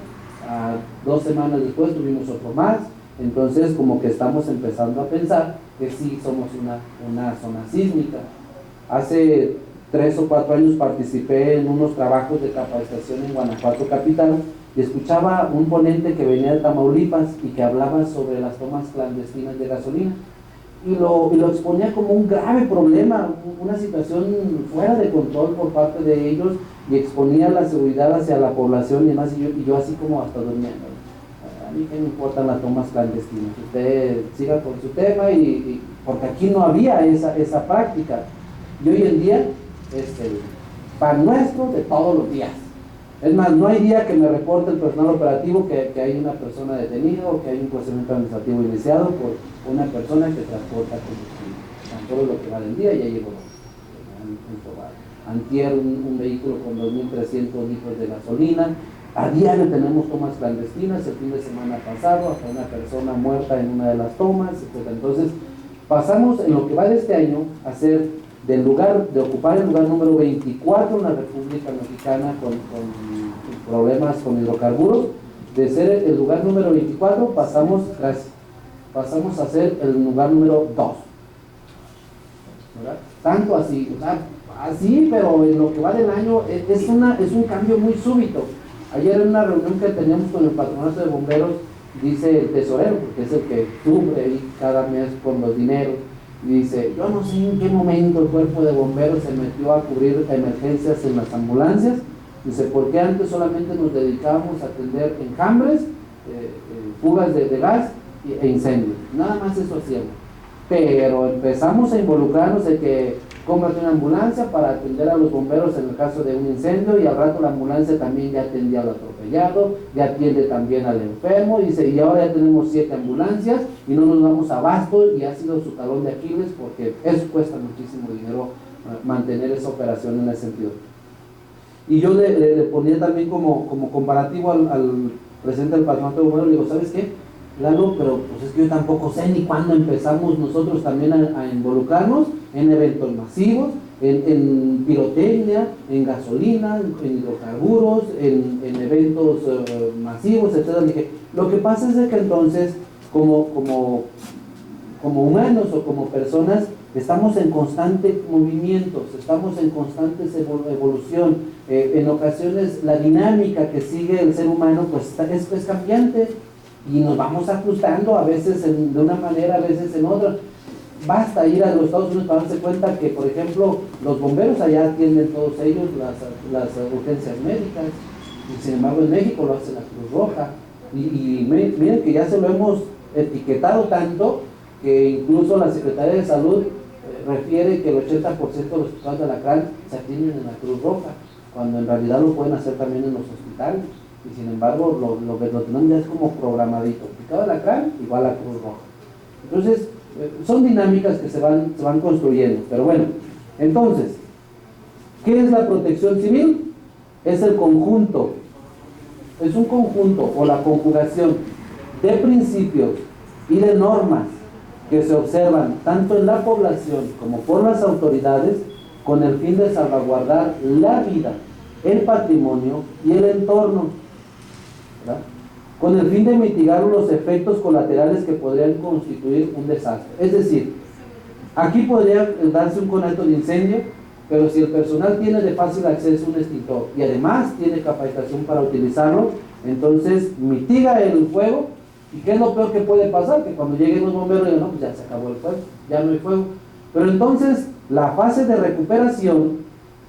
2 semanas después tuvimos otro más, entonces como que estamos empezando a pensar que sí somos una zona sísmica. Hace 3 o 4 años participé en unos trabajos de capacitación en Guanajuato capital, y escuchaba un ponente que venía de Tamaulipas y que hablaba sobre las tomas clandestinas de gasolina, y lo exponía como un grave problema, una situación fuera de control por parte de ellos, y exponía la seguridad hacia la población y demás, y yo así como hasta durmiendo. A mí qué me importan las tomas clandestinas, usted siga con su tema, porque aquí no había esa práctica, y hoy en día es el pan nuestro de todos los días. Es más, no hay día que me reporte el personal operativo que hay una persona detenida o que hay un procedimiento administrativo iniciado por una persona que transporta combustible. Tan solo lo que va del día ya llegó. Antier un vehículo con 2.300 litros de gasolina. A diario tenemos tomas clandestinas. El fin de semana pasado hasta una persona muerta en una de las tomas, etc. Entonces pasamos en lo que va de este año a ser de ocupar el lugar número 24 en la República Mexicana con problemas con hidrocarburos, de ser el lugar número 24 pasamos a ser el lugar número 2, ¿verdad? Tanto así, o sea, así, pero en lo que va del año es un cambio muy súbito. Ayer en una reunión que teníamos con el patronato de bomberos, dice el tesorero, porque es el que cubre ahí cada mes con los dineros, y dice, yo no sé en qué momento el cuerpo de bomberos se metió a cubrir emergencias en las ambulancias. Dice, porque antes solamente nos dedicábamos a atender enjambres, fugas de gas e incendios, nada más eso hacíamos, pero empezamos a involucrarnos en que cómprate una ambulancia para atender a los bomberos en el caso de un incendio, y al rato la ambulancia también ya atendía al atropellado, ya atiende también al enfermo, dice, y ahora ya tenemos 7 ambulancias y no nos damos abasto, y ha sido su talón de Aquiles, porque eso cuesta muchísimo dinero mantener esa operación en ese sentido. Y yo le ponía también como comparativo al presidente del patronato de bomberos, le digo, ¿sabes qué? Claro, pero pues es que yo tampoco sé ni cuándo empezamos nosotros también a involucrarnos en eventos masivos, en pirotecnia, en gasolina, en hidrocarburos, en eventos masivos, etc. Dije, lo que pasa es que entonces, como humanos o como personas, estamos en constantes movimientos, estamos en constante evolución. En ocasiones la dinámica que sigue el ser humano pues es cambiante, y nos vamos ajustando, a veces de una manera, a veces en otra. Basta ir a los Estados Unidos para darse cuenta que, por ejemplo, los bomberos allá atienden todos ellos las urgencias médicas, y sin embargo en México lo hace la Cruz Roja, y miren que ya se lo hemos etiquetado tanto que incluso la Secretaría de Salud refiere que el 80% de los hospitales de Alacrán se atienden en la Cruz Roja, cuando en realidad lo pueden hacer también en los hospitales. y sin embargo lo que lo tenemos ya es como programadito, picado de alacrán igual a Cruz Roja. Entonces, son dinámicas que se van construyendo, pero bueno, entonces, ¿qué es la protección civil? Es el conjunto, es un conjunto o la conjugación de principios y de normas que se observan tanto en la población como por las autoridades con el fin de salvaguardar la vida, el patrimonio y el entorno, ¿verdad? Con el fin de mitigar los efectos colaterales que podrían constituir un desastre. Es decir, aquí podría darse un conato de incendio, pero si el personal tiene de fácil acceso un extintor y además tiene capacitación para utilizarlo, entonces mitiga el fuego. ¿Y qué es lo peor que puede pasar? Que cuando lleguen los bomberos digan, no, pues ya se acabó el fuego, ya no hay fuego. Pero entonces la fase de recuperación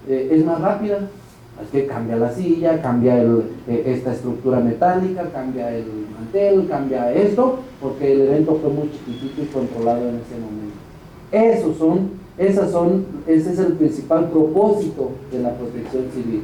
es más rápida. Es que cambia la silla, cambia esta estructura metálica, cambia el mantel, cambia esto, porque el evento fue muy chiquitito y controlado en ese momento. Ese es el principal propósito de la protección civil.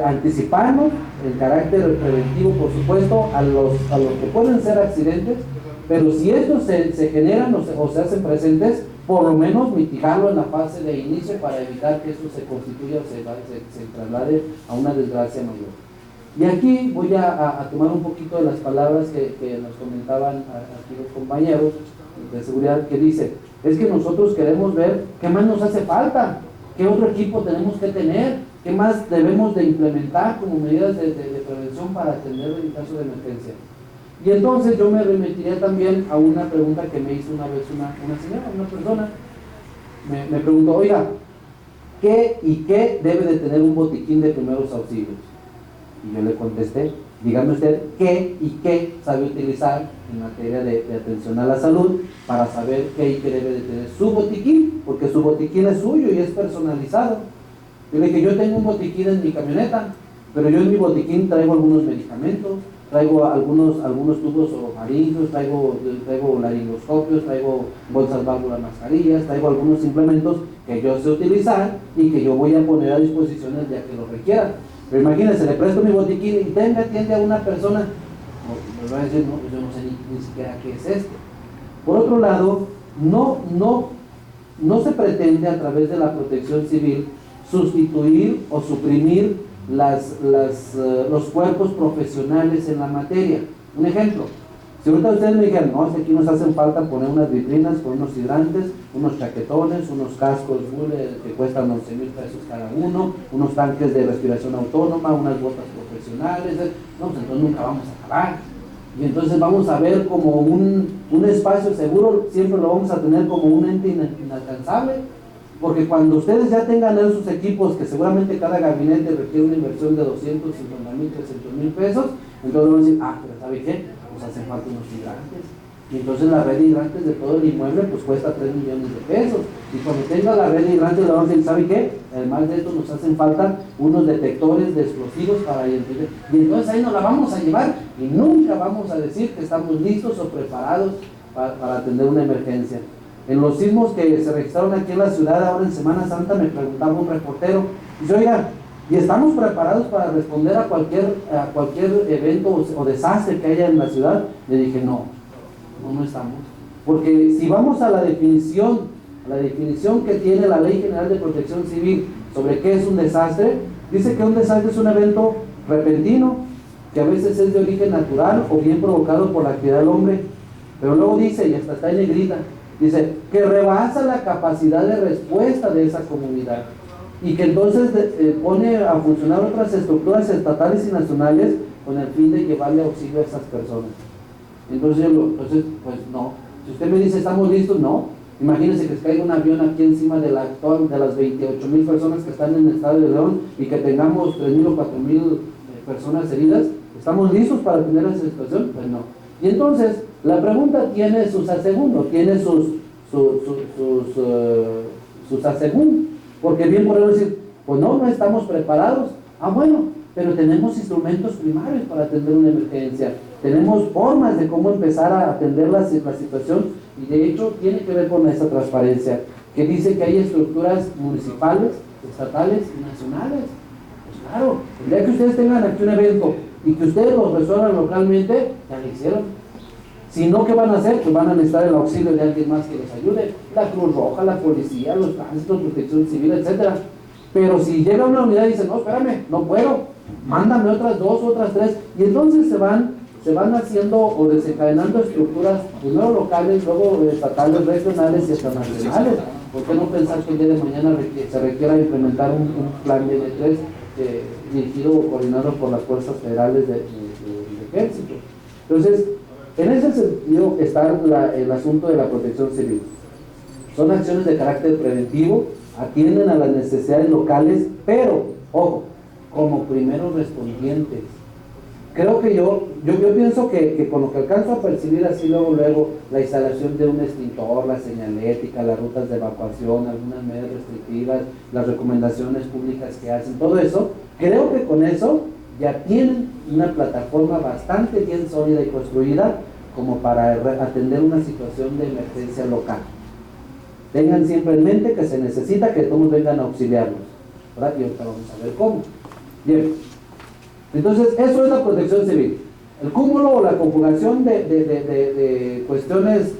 Anticiparnos el carácter preventivo, por supuesto, a los que pueden ser accidentes, pero si estos se generan o se hacen presentes, por lo menos mitigarlo en la fase de inicio para evitar que esto se constituya o se traslade a una desgracia mayor. Y aquí voy a tomar un poquito de las palabras que nos comentaban aquí los compañeros de seguridad, que dice, es que nosotros queremos ver qué más nos hace falta, qué otro equipo tenemos que tener, qué más debemos de implementar como medidas de prevención para atender en caso de emergencia. Y entonces yo me remitiría también a una pregunta que me hizo una vez una señora, una persona, me preguntó, oiga, ¿qué debe de tener un botiquín de primeros auxilios? Y yo le contesté, dígame usted qué sabe utilizar en materia de atención a la salud para saber qué debe de tener su botiquín, porque su botiquín es suyo y es personalizado. Yo le dije, yo tengo un botiquín en mi camioneta, pero yo en mi botiquín traigo algunos medicamentos, traigo algunos tubos orofaringios, traigo laringoscopios, traigo bolsas, válvulas, mascarillas, traigo algunos implementos que yo sé utilizar y que yo voy a poner a disposición el día que lo requiera. Pero imagínense, le presto mi botiquín y atiende a una persona, me va a decir, no, pues yo no sé ni siquiera qué es esto. Por otro lado, no se pretende a través de la protección civil sustituir o suprimir los cuerpos profesionales en la materia. Un ejemplo, si ahorita ustedes me dijeran, no, es que aquí nos hacen falta poner unas vitrinas con unos hidrantes, unos chaquetones, unos cascos que cuestan 11,000 pesos cada uno, unos tanques de respiración autónoma, unas botas profesionales, no, pues entonces nunca vamos a acabar. Y entonces vamos a ver como un espacio seguro, siempre lo vamos a tener como un ente inalcanzable, porque cuando ustedes ya tengan esos equipos, que seguramente cada gabinete requiere una inversión de 250,000, 300,000 pesos, entonces van a decir, pero ¿sabe qué? Pues hacen falta unos hidrantes. Y entonces la red de hidrantes de todo el inmueble pues cuesta 3 millones de pesos. Y cuando tenga la red de hidrantes le vamos a decir, ¿sabe qué? Además de esto nos hacen falta unos detectores de explosivos para identificar. Y entonces ahí nos la vamos a llevar y nunca vamos a decir que estamos listos o preparados para atender una emergencia. En los sismos que se registraron aquí en la ciudad ahora en Semana Santa me preguntaba un reportero, dice, oiga, ¿y estamos preparados para responder a cualquier evento o desastre que haya en la ciudad? Le dije, no estamos. Porque si vamos a la definición que tiene la Ley General de Protección Civil sobre qué es un desastre, dice que un desastre es un evento repentino, que a veces es de origen natural o bien provocado por la actividad del hombre. Pero luego dice, y hasta está en negrita, dice que rebasa la capacidad de respuesta de esa comunidad y que entonces pone a funcionar otras estructuras estatales y nacionales con el fin de llevarle auxilio a esas personas. Entonces pues no. Si usted me dice, ¿estamos listos? No. Imagínense que caiga un avión aquí encima de las 28,000 personas que están en el estado de León y que tengamos 3,000 o 4,000 personas heridas. ¿Estamos listos para atender esa situación? Pues no. Y entonces, la pregunta tiene sus asegundos, tiene sus asegún, porque bien podemos decir, pues no estamos preparados. Bueno, pero tenemos instrumentos primarios para atender una emergencia, tenemos formas de cómo empezar a atender la situación, y de hecho tiene que ver con esa transparencia, que dice que hay estructuras municipales, estatales y nacionales. Pues claro, el día que ustedes tengan aquí un evento y que ustedes los resuelvan localmente, ya lo hicieron. Si no, ¿qué van a hacer? Pues van a necesitar el auxilio de alguien más que les ayude, la Cruz Roja, la policía, los tránsitos, protección civil, etcétera. Pero si llega una unidad y dice, no, espérame, no puedo, mándame otras 2, otras 3, y entonces se van haciendo o desencadenando estructuras, primero locales, luego estatales, regionales y hasta nacionales. ¿Por qué no pensar que el día de mañana se requiera implementar un plan de N3 dirigido o coordinado por las fuerzas federales de ejército? Entonces, en ese sentido está el asunto de la protección civil. Son acciones de carácter preventivo, atienden a las necesidades locales, pero, ojo, como primeros respondientes. Creo que yo pienso que con lo que alcanzo a percibir así luego, la instalación de un extintor, la señalética, las rutas de evacuación, algunas medidas restrictivas, las recomendaciones públicas que hacen, todo eso, creo que con eso ya tienen una plataforma bastante bien sólida y construida como para atender una situación de emergencia local. Tengan siempre en mente que se necesita que todos vengan a auxiliarnos, ¿verdad? Y ahorita vamos a ver cómo. Bien. Entonces, eso es la protección civil. El cúmulo o la conjugación de cuestiones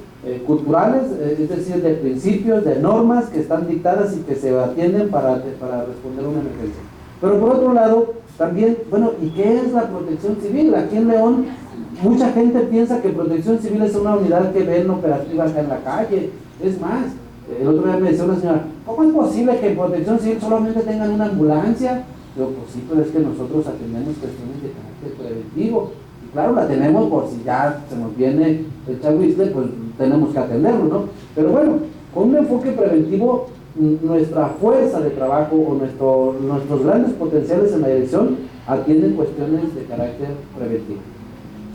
culturales, es decir, de principios, de normas que están dictadas y que se atienden para responder a una emergencia. Pero por otro lado, también, bueno, ¿y qué es la protección civil? Aquí en León, mucha gente piensa que protección civil es una unidad que ven operativa acá en la calle. Es más, el otro día me decía una señora, ¿cómo es posible que en protección civil solamente tengan una ambulancia? Yo, pues sí, pero es que nosotros atendemos cuestiones de carácter preventivo. Y claro, la tenemos por si ya se nos viene el chahuizle, pues tenemos que atenderlo, ¿no? Pero bueno, con un enfoque preventivo, nuestra fuerza de trabajo o nuestros grandes potenciales en la dirección atienden cuestiones de carácter preventivo.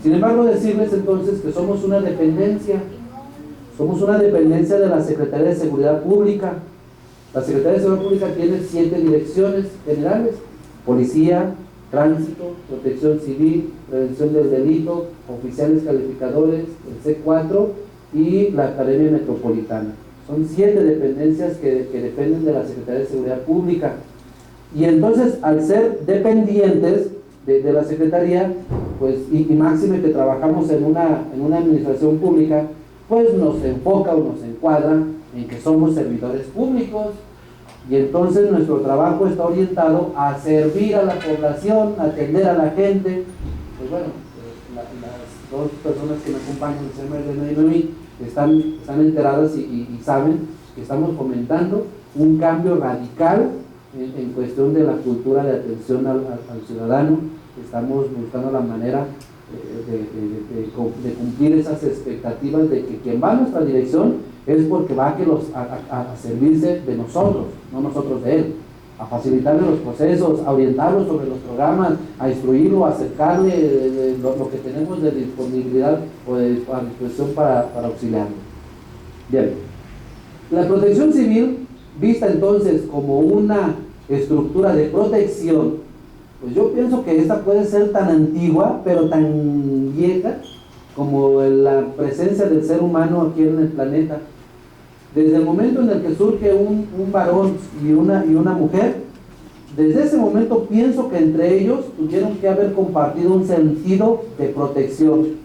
Sin embargo, decirles entonces que somos una dependencia de la Secretaría de Seguridad Pública. La Secretaría de Seguridad Pública tiene 7 direcciones generales: Policía, Tránsito, Protección Civil, Prevención del Delito, Oficiales Calificadores, el C4 y la Academia Metropolitana. Son 7 dependencias que dependen de la Secretaría de Seguridad Pública. Y entonces, al ser dependientes de la Secretaría, pues, y máxime que trabajamos en una administración pública, pues nos enfoca o nos encuadra en que somos servidores públicos. Y entonces nuestro trabajo está orientado a servir a la población, a atender a la gente. Pues bueno, las 2 personas que me acompañan, Elena y Noemí, están enteradas y saben que estamos fomentando un cambio radical en cuestión de la cultura de atención al ciudadano. Estamos buscando la manera de cumplir esas expectativas de que quien va a nuestra dirección es porque va a servirse de nosotros, no nosotros de él, a facilitarle los procesos, a orientarlo sobre los programas, a instruirlo, a acercarle lo que tenemos de disponibilidad o a disposición para auxiliarlo. Bien, la protección civil, vista entonces como una estructura de protección, pues yo pienso que esta puede ser tan antigua, pero tan vieja como la presencia del ser humano aquí en el planeta. Desde el momento en el que surge un varón y una mujer, desde ese momento pienso que entre ellos tuvieron que haber compartido un sentido de protección.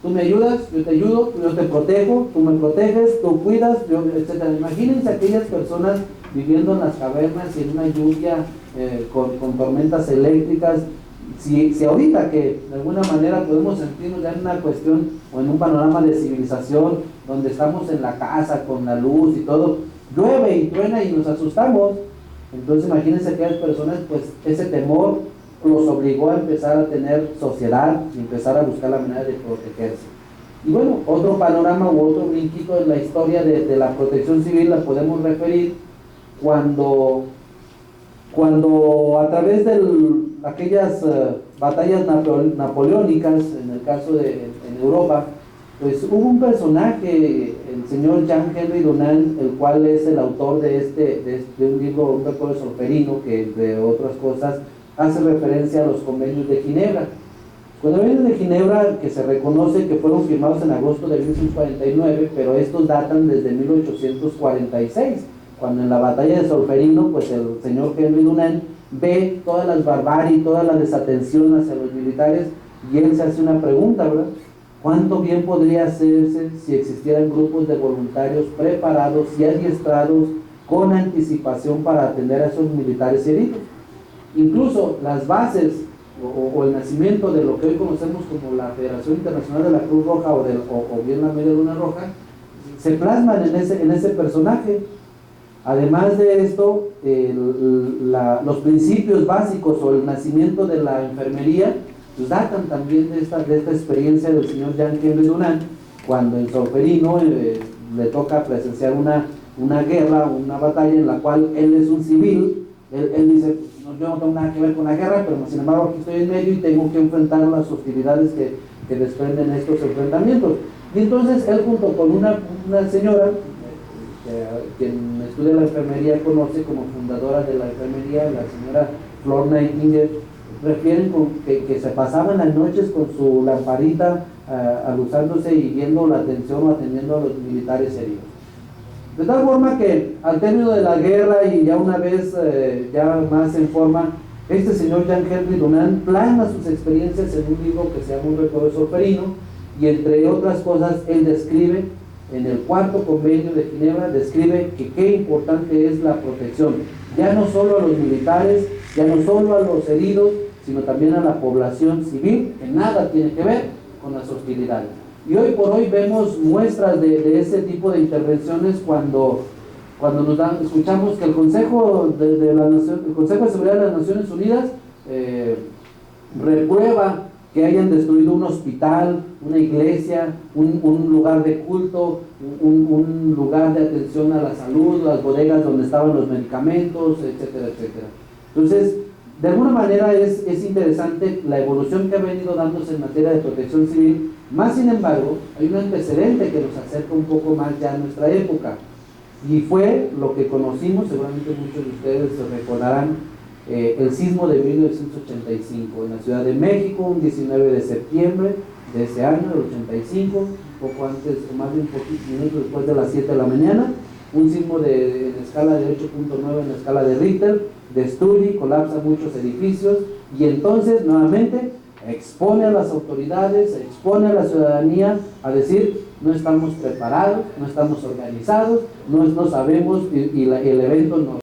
Tú me ayudas, yo te ayudo, yo te protejo, tú me proteges, tú cuidas, yo, etc. Imagínense aquellas personas viviendo en las cavernas y en una lluvia con tormentas eléctricas. Si ahorita que de alguna manera podemos sentirnos ya en una cuestión o en un panorama de civilización donde estamos en la casa con la luz y todo, llueve y truena y nos asustamos, entonces imagínense aquellas personas, pues ese temor los obligó a empezar a tener sociedad y empezar a buscar la manera de protegerse. Y bueno, otro panorama u otro brinquito en la historia de la protección civil la podemos referir cuando a través de aquellas batallas napoleónicas, en el caso en Europa, pues hubo un personaje, el señor Jean Henry Dunant, el cual es el autor de un libro, un recuerdo solferino, que entre otras cosas hace referencia a los convenios de Ginebra. Los convenios de Ginebra, que se reconoce que fueron firmados en agosto de 1849, pero estos datan desde 1846. cuando en la batalla de Solferino, pues el señor Henry Dunant ve todas las barbarie, toda la desatención hacia los militares, y él se hace una pregunta, ¿verdad? ¿Cuánto bien podría hacerse si existieran grupos de voluntarios preparados y adiestrados con anticipación para atender a esos militares heridos? Incluso las bases o el nacimiento de lo que hoy conocemos como la Federación Internacional de la Cruz Roja o bien la Media Luna Roja se plasman en ese personaje. Además de esto, los principios básicos o el nacimiento de la enfermería pues datan también de esta experiencia del señor Jean Henry Dunant, cuando en Solferino le toca presenciar una guerra, una batalla en la cual él es un civil. Él dice, no, yo no tengo nada que ver con la guerra, pero sin embargo aquí estoy en medio y tengo que enfrentar las hostilidades que desprenden estos enfrentamientos. Y entonces él, junto con una señora, quien estudia la enfermería conoce como fundadora de la enfermería, la señora Flor Nightingale, refieren que se pasaban las noches con su lamparita alusándose y viendo la atención o atendiendo a los militares heridos. De tal forma que al término de la guerra y ya una vez ya más en forma, este señor Jean Henry Dunant plasma sus experiencias en un libro que se llama Un recuerdo solferino, y entre otras cosas él describe en el cuarto convenio de Ginebra, describe que qué importante es la protección, ya no solo a los militares, ya no solo a los heridos, sino también a la población civil, que nada tiene que ver con las hostilidades. Y hoy por hoy vemos muestras de ese tipo de intervenciones cuando escuchamos que el Consejo de Seguridad de las Naciones Unidas reprueba que hayan destruido un hospital, una iglesia, un lugar de culto, un lugar de atención a la salud, las bodegas donde estaban los medicamentos, etcétera, etcétera. Entonces, de alguna manera es interesante la evolución que ha venido dándose en materia de protección civil, más sin embargo, hay un antecedente que nos acerca un poco más ya a nuestra época, y fue lo que conocimos, seguramente muchos de ustedes se recordarán, el sismo de 1985 en la Ciudad de México, un 19 de septiembre de ese año, del 85, poco antes, o más de un poquito minutos después de las 7 de la mañana, un sismo en escala de 8.9 en la escala de Richter, destruye, colapsa muchos edificios, y entonces nuevamente expone a las autoridades, expone a la ciudadanía a decir, no estamos preparados, no estamos organizados, no sabemos, y el evento no